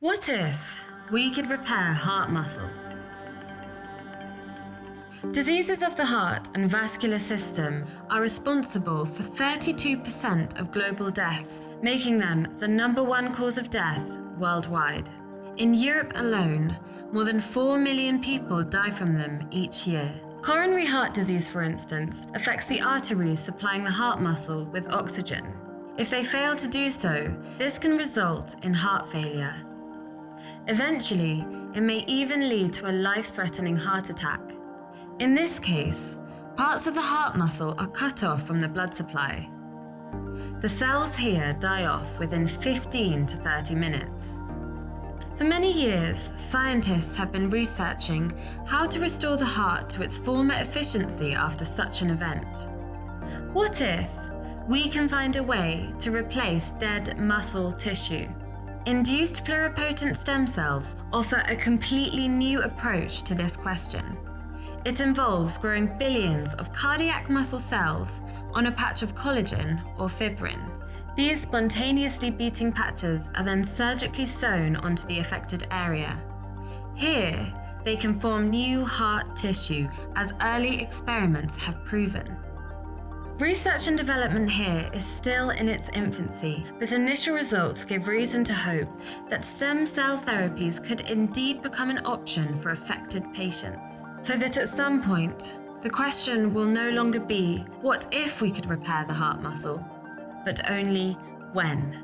What if we could repair heart muscle? Diseases of the heart and vascular system are responsible for 32% of global deaths, making them the #1 cause of death worldwide. In Europe alone, more than 4 million people die from them each year. Coronary heart disease, for instance, affects the arteries supplying the heart muscle with oxygen. If they fail to do so, this can result in heart failure. Eventually, it may even lead to a life-threatening heart attack. In this case, parts of the heart muscle are cut off from the blood supply. The cells here die off within 15 to 30 minutes. For many years, scientists have been researching how to restore the heart to its former efficiency after such an event. What if we can find a way to replace dead muscle tissue? Induced pluripotent stem cells offer a completely new approach to this question. It involves growing billions of cardiac muscle cells on a patch of collagen or fibrin. These spontaneously beating patches are then surgically sewn onto the affected area. Here, they can form new heart tissue, as early experiments have proven. Research and development here is still in its infancy, but initial results give reason to hope that stem cell therapies could indeed become an option for affected patients. So that at some point, the question will no longer be, what if we could repair the heart muscle? But only when.